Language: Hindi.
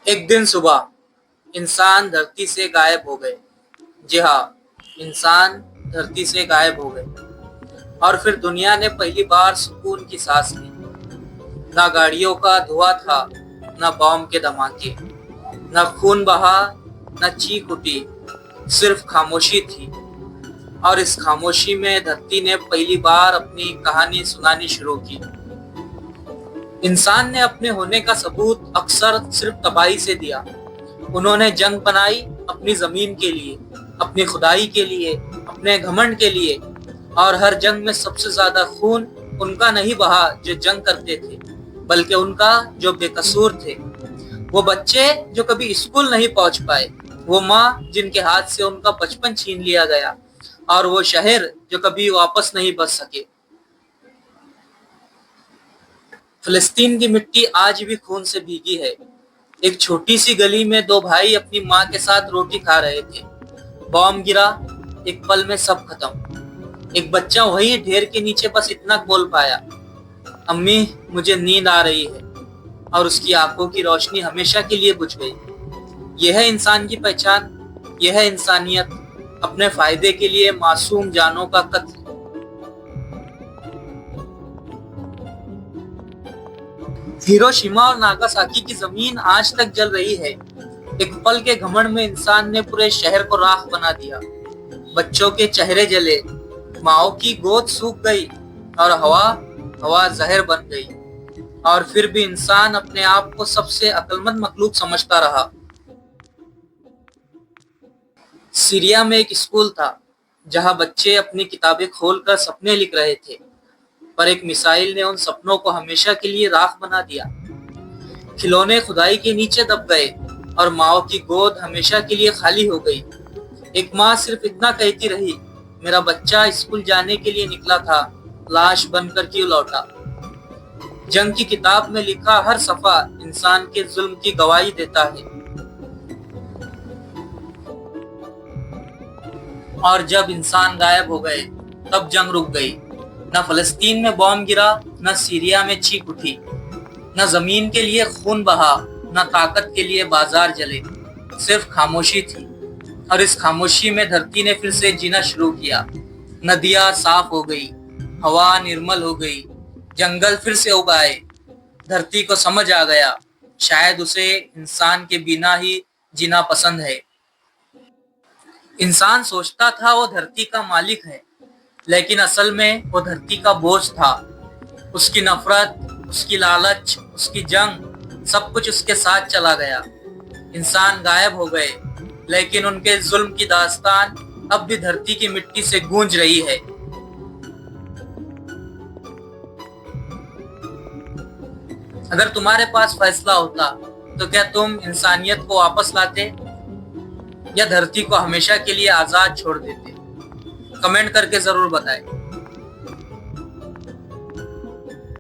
एक दिन सुबह इंसान धरती से गायब हो गए। जी हाँ, इंसान धरती से गायब हो गए और फिर दुनिया ने पहली बार सुकून की सांस ली। ना गाड़ियों का धुआं था, ना बॉम्ब के धमाके, ना खून बहा, ना चीख उठी, सिर्फ खामोशी थी। और इस खामोशी में धरती ने पहली बार अपनी कहानी सुनानी शुरू की। इंसान ने अपने होने का सबूत अक्सर सिर्फ तबाही से दिया। उन्होंने जंग बनाई अपनी जमीन के लिए, अपनी खुदाई के लिए, अपने घमंड के लिए। और हर जंग में सबसे ज्यादा खून उनका नहीं बहा जो जंग करते थे, बल्कि उनका जो बेकसूर थे। वो बच्चे जो कभी स्कूल नहीं पहुंच पाए, वो माँ जिनके हाथ से उनका बचपन छीन लिया गया, और वो शहर जो कभी वापस नहीं बस सके। फिलिस्तीन की मिट्टी आज भी खून से भीगी है। एक छोटी सी गली में दो भाई अपनी माँ के साथ रोटी खा रहे थे। बॉम्ब गिरा, एक पल में सब खत्म। एक बच्चा वही ढेर के नीचे बस इतना बोल पाया, अम्मी मुझे नींद आ रही है। और उसकी आंखों की रोशनी हमेशा के लिए बुझ गई। यह है इंसान की पहचान, यह है इंसानियत, अपने फायदे के लिए मासूम जानों का कत्ल। हिरोशिमा और नागासाकी की जमीन आज तक जल रही है। एक पल के घमंड में इंसान ने पूरे शहर को राख बना दिया। बच्चों के चेहरे जले, माओ की गोद सूख गई, और हवा हवा जहर बन गई। और फिर भी इंसान अपने आप को सबसे अक्लमंद मखलूक समझता रहा। सीरिया में एक स्कूल था जहां बच्चे अपनी किताबें खोलकर सपने लिख रहे थे, पर एक मिसाइल ने उन सपनों को हमेशा के लिए राख बना दिया। खिलौने खुदाई के नीचे दब गए और माओ की गोद हमेशा के लिए खाली हो गई। एक माँ सिर्फ इतना कहती रही, मेरा बच्चा स्कूल जाने के लिए निकला था, लाश बनकर क्यों लौटा। जंग की किताब में लिखा हर सफा इंसान के जुल्म की गवाही देता है। और जब इंसान गायब हो गए, तब जंग रुक गई। न फलस्तीन में बॉम्ब गिरा, न सीरिया में चीख उठी, न जमीन के लिए खून बहा, न ताकत के लिए बाजार जले। सिर्फ खामोशी थी। और इस खामोशी में धरती ने फिर से जीना शुरू किया। नदियां साफ हो गई, हवा निर्मल हो गई, जंगल फिर से उगाए। धरती को समझ आ गया, शायद उसे इंसान के बिना ही जीना पसंद है। इंसान सोचता था वो धरती का मालिक है, लेकिन असल में वो धरती का बोझ था। उसकी नफरत, उसकी लालच, उसकी जंग, सब कुछ उसके साथ चला गया। इंसान गायब हो गए, लेकिन उनके जुल्म की दास्तान अब भी धरती की मिट्टी से गूंज रही है। अगर तुम्हारे पास फैसला होता, तो क्या तुम इंसानियत को वापस लाते या धरती को हमेशा के लिए आजाद छोड़ देते? कमेंट करके जरूर बताएं।